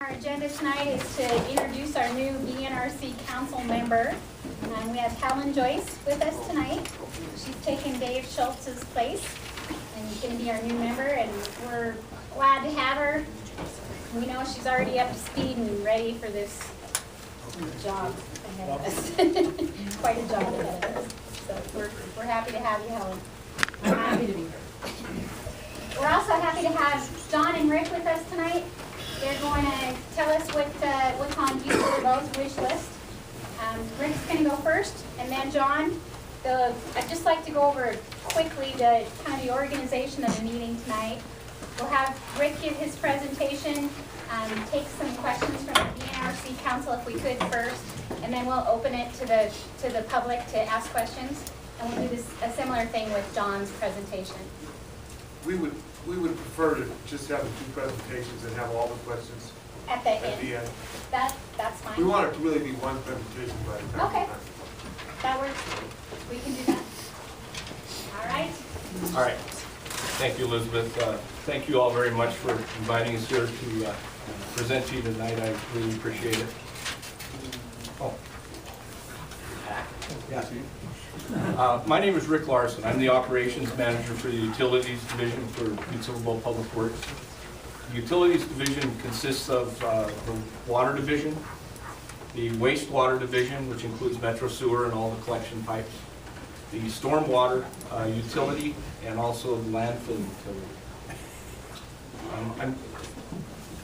Our agenda tonight is to introduce our new Bnrc council member. We have Helen Joyce with us tonight. She's taken Dave Schultz's place and she's going to be our new member, and we're glad to have her. We know she's already up to speed and ready for this job ahead of us. Quite a job ahead of us. So we're happy to have you, Helen. I'm happy to be here. We're also happy to have John and Rick with us tonight. They're going to tell us what's on Youth for Both wish list. Rick's going to go first, and then John. I'd just like to go over quickly the kind of the organization of the meeting tonight. We'll have Rick give his presentation, take some questions from the Bnrc Council if we could first, and then we'll open it to the public to ask questions. And we'll do a similar thing with John's presentation. We would prefer to just have the two presentations and have all the questions at the end. That's fine. We want it to really be one presentation by the time. Okay. That works. We can do that. All right. All right. Thank you, Elizabeth. Thank you all very much for inviting us here to present to you tonight. I really appreciate it. Oh. Yeah. My name is Rick Larson. I'm the Operations Manager for the Utilities Division for Silver Public Works. The Utilities Division consists of the Water Division, the Wastewater Division, which includes Metro Sewer and all the collection pipes, the Stormwater Utility, and also the Landfill Utility. I'm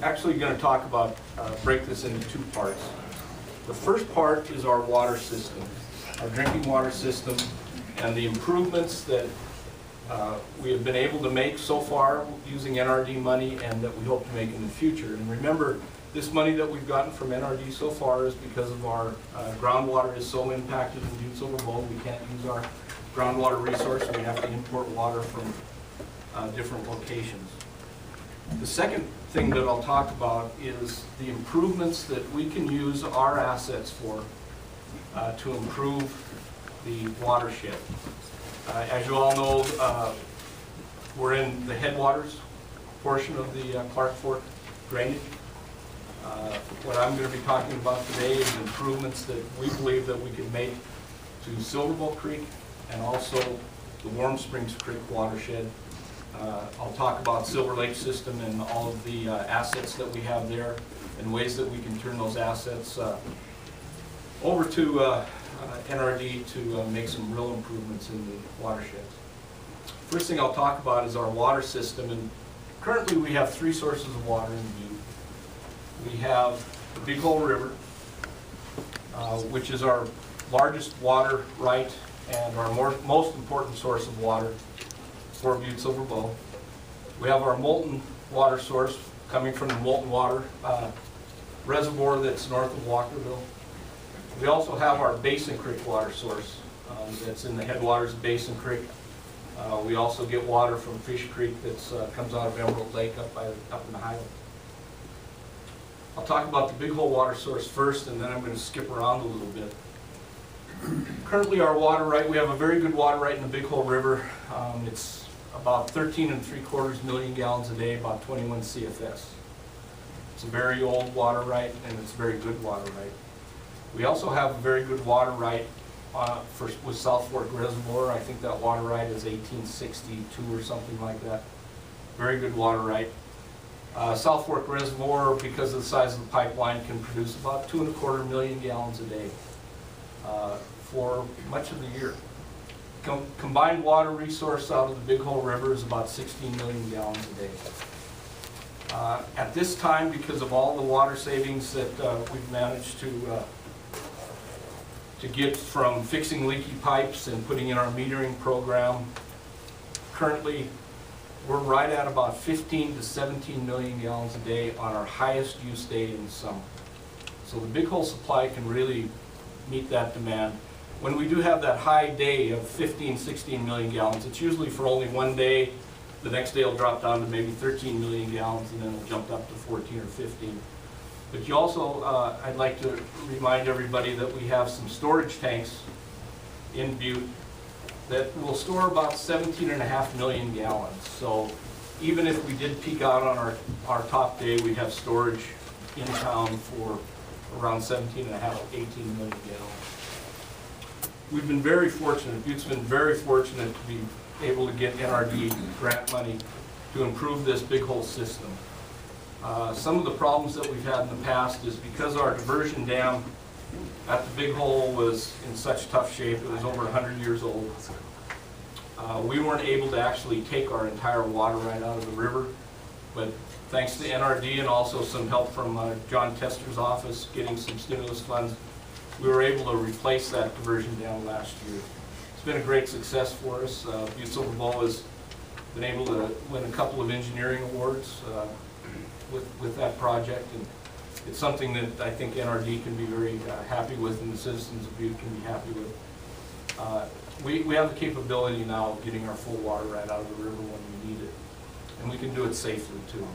actually going to talk about, break this into two parts. The first part is our water system, our drinking water system, and the improvements that we have been able to make so far using NRD money and that we hope to make in the future. And remember, this money that we've gotten from NRD so far is because of our groundwater is so impacted in Butte Silver Bowl. We can't use our groundwater resource. We have to import water from different locations. The second thing that I'll talk about is the improvements that we can use our assets for to improve the watershed. As you all know, we're in the headwaters portion of the Clark Fork drainage. What I'm going to be talking about today is improvements that we believe that we can make to Silver Bowl Creek and also the Warm Springs Creek watershed. I'll talk about Silver Lake system and all of the assets that we have there and ways that we can turn those assets over to NRD to make some real improvements in the watersheds. First thing I'll talk about is our water system, and currently we have three sources of water in Butte. We have the Big Hole River, which is our largest water right and our most important source of water for Butte Silver Bowl. We have our Molten water source coming from the Molten water reservoir that's north of Walkerville. We also have our Basin Creek water source that's in the headwaters of Basin Creek. We also get water from Fish Creek that comes out of Emerald Lake up in the highland. I'll talk about the Big Hole water source first, and then I'm going to skip around a little bit. Currently our water right, we have a very good water right in the Big Hole River. It's about 13.75 million gallons a day, about 21 CFS. It's a very old water right, and it's a very good water right. We also have a very good water right with South Fork Reservoir. I think that water right is 1862 or something like that. Very good water right. South Fork Reservoir, because of the size of the pipeline, can produce about 2.25 million gallons a day for much of the year. Combined water resource out of the Big Hole River is about 16 million gallons a day. At this time, because of all the water savings that we've managed to get from fixing leaky pipes and putting in our metering program, currently we're right at about 15 to 17 million gallons a day on our highest use day in the summer. So the Big Hole supply can really meet that demand. When we do have that high day of 15, 16 million gallons, it's usually for only one day. The next day it'll drop down to maybe 13 million gallons, and then it'll jump up to 14 or 15. But you also, I'd like to remind everybody that we have some storage tanks in Butte that will store about 17.5 million gallons. So even if we did peak out on our top day, we'd have storage in town for around 17.5 to 18 million gallons. We've been very fortunate, Butte's been very fortunate to be able to get NRD grant money to improve this big hole system. Some of the problems that we've had in the past is because our diversion dam at the big hole was in such tough shape, it was over 100 years old. We weren't able to actually take our entire water right out of the river, but thanks to NRD and also some help from John Tester's office getting some stimulus funds, we were able to replace that diversion dam last year. It's been a great success for us. Butte Silver Bowl has been able to win a couple of engineering awards with that project, and it's something that I think NRD can be very happy with, and the citizens of Butte can be happy with. We have the capability now of getting our full water right out of the river when we need it, and we can do it safely too.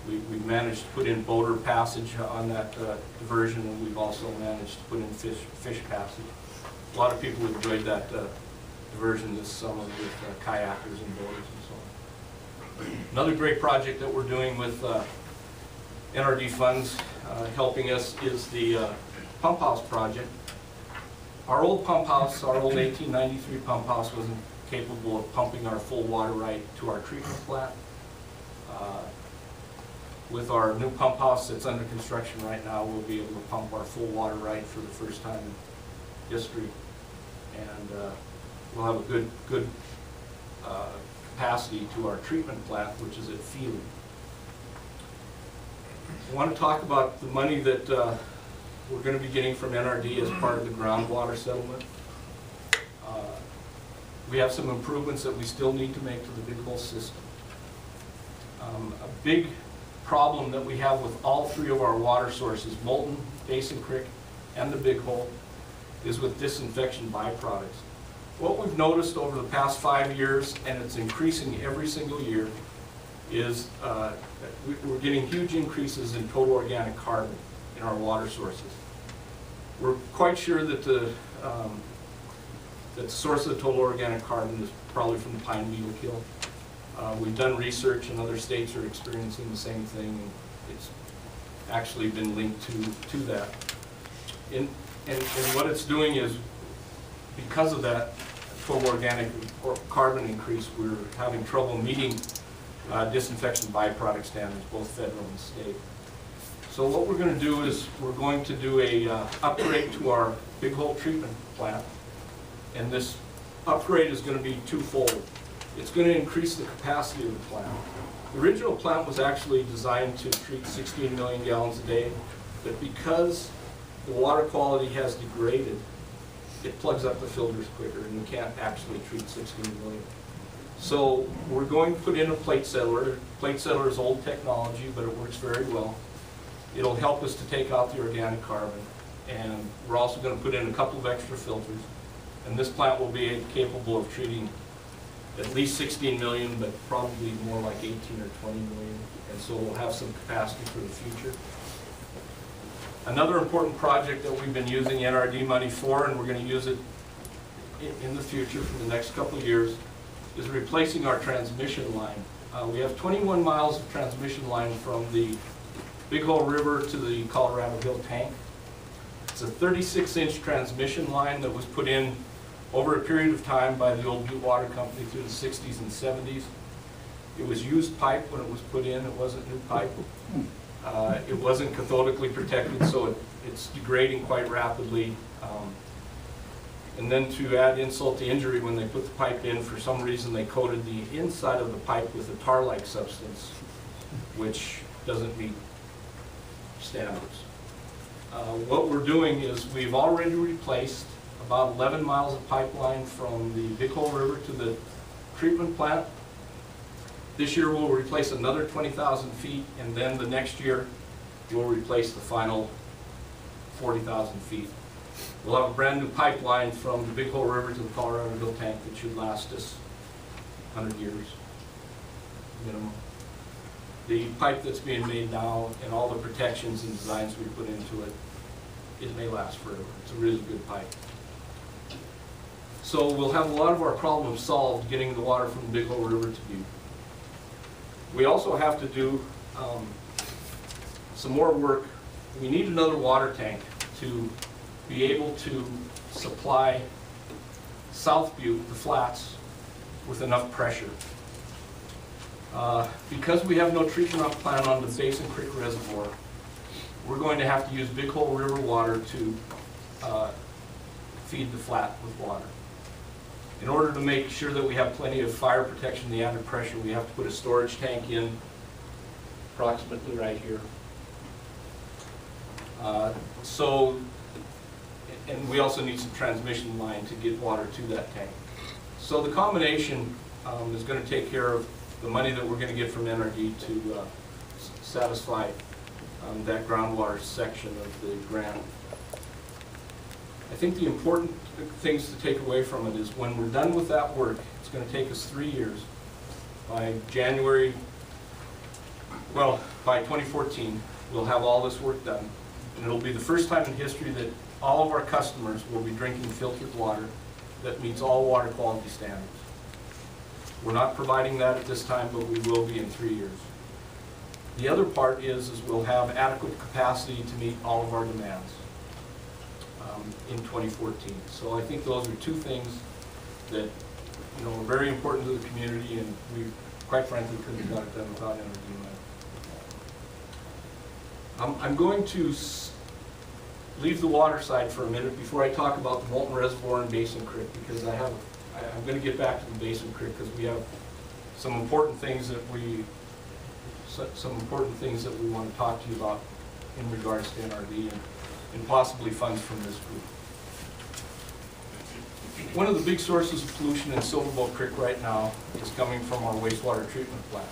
We've managed to put in boater passage on that diversion, and we've also managed to put in fish passage. A lot of people enjoyed that diversion this summer with kayakers and boaters and so on. Another great project that we're doing with NRD funds helping us is the pump house project. Our old pump house, our old 1893 pump house, wasn't capable of pumping our full water right to our treatment plant. With our new pump house that's under construction right now, we'll be able to pump our full water right for the first time in history, and we'll have a good capacity to our treatment plant, which is at Feely. I want to talk about the money that we're going to be getting from NRD as part of the groundwater settlement. We have some improvements that we still need to make to the big hole system. A big problem that we have with all three of our water sources, Moulton, Basin Creek, and the big hole, is with disinfection byproducts. What we've noticed over the past 5 years, and it's increasing every single year, is we're getting huge increases in total organic carbon in our water sources. We're quite sure that the source of the total organic carbon is probably from the pine beetle kill. We've done research, and other states are experiencing the same thing, and it's actually been linked to that. And what it's doing is, because of that total organic carbon increase, we're having trouble meeting disinfection byproduct standards, both federal and state. So what we're going to do is we're going to do a upgrade to our big hole treatment plant, and this upgrade is going to be twofold. It's going to increase the capacity of the plant. The original plant was actually designed to treat 16 million gallons a day, but because the water quality has degraded, it plugs up the filters quicker, and we can't actually treat 16 million. So we're going to put in a plate settler. Plate settler is old technology, but it works very well. It'll help us to take out the organic carbon, and we're also going to put in a couple of extra filters, and this plant will be capable of treating at least 16 million, but probably more like 18 or 20 million, and so we'll have some capacity for the future. Another important project that we've been using NRD money for, and we're going to use it in the future for the next couple of years, is replacing our transmission line. We have 21 miles of transmission line from the Big Hole River to the Colorado Hill tank. It's a 36-inch transmission line that was put in over a period of time by the old Butte Water Company through the 60s and 70s. It was used pipe when it was put in. It wasn't new pipe. It wasn't cathodically protected, so it's degrading quite rapidly. And then to add insult to injury, when they put the pipe in, for some reason they coated the inside of the pipe with a tar-like substance, which doesn't meet standards. What we're doing is we've already replaced about 11 miles of pipeline from the Big Hole River to the treatment plant. This year we'll replace another 20,000 feet, and then the next year we'll replace the final 40,000 feet. We'll have a brand new pipeline from the Big Hole River to the Colorado Hill tank that should last us 100 years minimum. The pipe that's being made now and all the protections and designs we put into it, it may last forever. It's a really good pipe. So we'll have a lot of our problems solved getting the water from the Big Hole River to Butte. We also have to do some more work. We need another water tank to be able to supply South Butte, the flats, with enough pressure. Because we have no treatment plant on the Basin Creek Reservoir, we're going to have to use Big Hole River water to feed the flat with water. In order to make sure that we have plenty of fire protection, the added pressure, we have to put a storage tank in approximately right here. And we also need some transmission line to get water to that tank. So the combination is going to take care of the money that we're going to get from NRD to satisfy that groundwater section of the grant. I think the important things to take away from it is when we're done with that work, it's going to take us 3 years. By January, well, by 2014, we'll have all this work done. And it'll be the first time in history that all of our customers will be drinking filtered water that meets all water quality standards. We're not providing that at this time, but we will be in 3 years. The other part is we'll have adequate capacity to meet all of our demands in 2014. So I think those are two things that are very important to the community, and we quite frankly couldn't have got it done without energy money. I'm going to leave the water side for a minute before I talk about the Molten Reservoir and Basin Creek, because I'm going to get back to the Basin Creek because we have some important things that we want to talk to you about in regards to NRD and possibly funds from this group. One of the big sources of pollution in Silverboat Creek right now is coming from our wastewater treatment plant.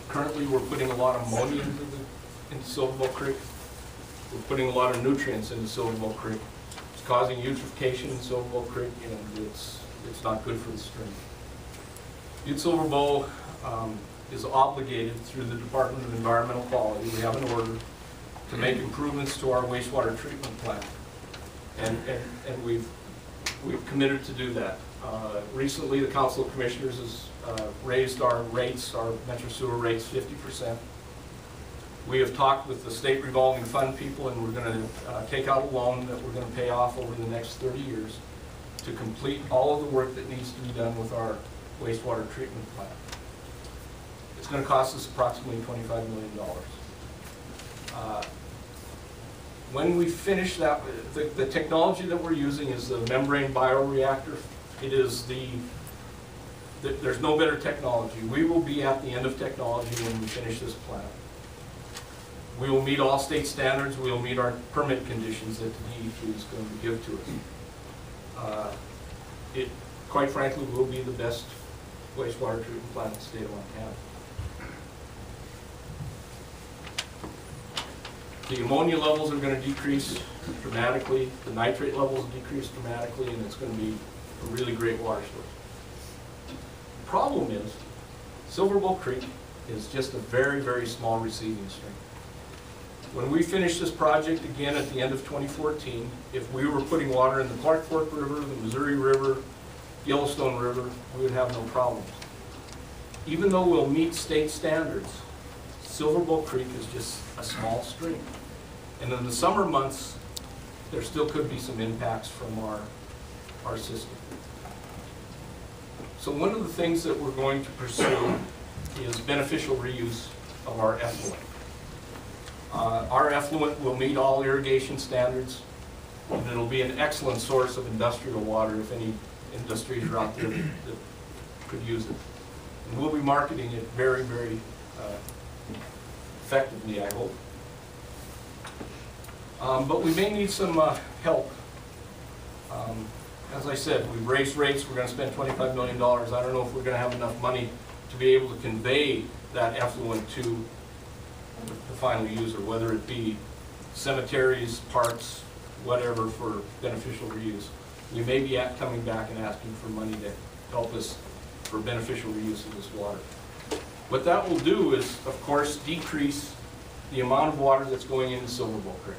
Currently, we're putting a lot of ammonia into Silverboat Creek. We're putting a lot of nutrients into Silverboat Creek. It's causing eutrophication in Silverboat Creek, and it's not good for the stream. Butte Silverboat is obligated through the Department of Environmental Quality. We have an order to make improvements to our wastewater treatment plant, and we've committed to do that. Recently, the Council of Commissioners has raised our rates, our Metro Sewer rates, 50%. We have talked with the state revolving fund people, and we're going to take out a loan that we're going to pay off over the next 30 years to complete all of the work that needs to be done with our wastewater treatment plant. It's going to cost us approximately $25 million. When we finish that, the technology that we're using is the membrane bioreactor. It is there's no better technology. We will be at the end of technology when we finish this plant. We will meet all state standards. We will meet our permit conditions that the DEQ is going to give to us. It, quite frankly, will be the best wastewater treatment plant in the state of Montana. The ammonia levels are going to decrease dramatically. The nitrate levels decrease dramatically, and it's going to be a really great water source. The problem is, Silverboat Creek is just a very, very small receiving stream. When we finish this project again at the end of 2014, if we were putting water in the Clark Fork River, the Missouri River, Yellowstone River, we would have no problems. Even though we'll meet state standards, Silverboat Creek is just a small stream. And in the summer months, there still could be some impacts from our system. So one of the things that we're going to pursue is beneficial reuse of our effluent. Our effluent will meet all irrigation standards, and it'll be an excellent source of industrial water if any industries are out there that could use it. And we'll be marketing it very, very effectively, I hope. But we may need some help. As I said, we've raised rates. We're going to spend $25 million. I don't know if we're going to have enough money to be able to convey that effluent to the final user, whether it be cemeteries, parks, whatever, for beneficial reuse. We may be coming back and asking for money to help us for beneficial reuse of this water. What that will do is, of course, decrease the amount of water that's going into Silverboat Creek.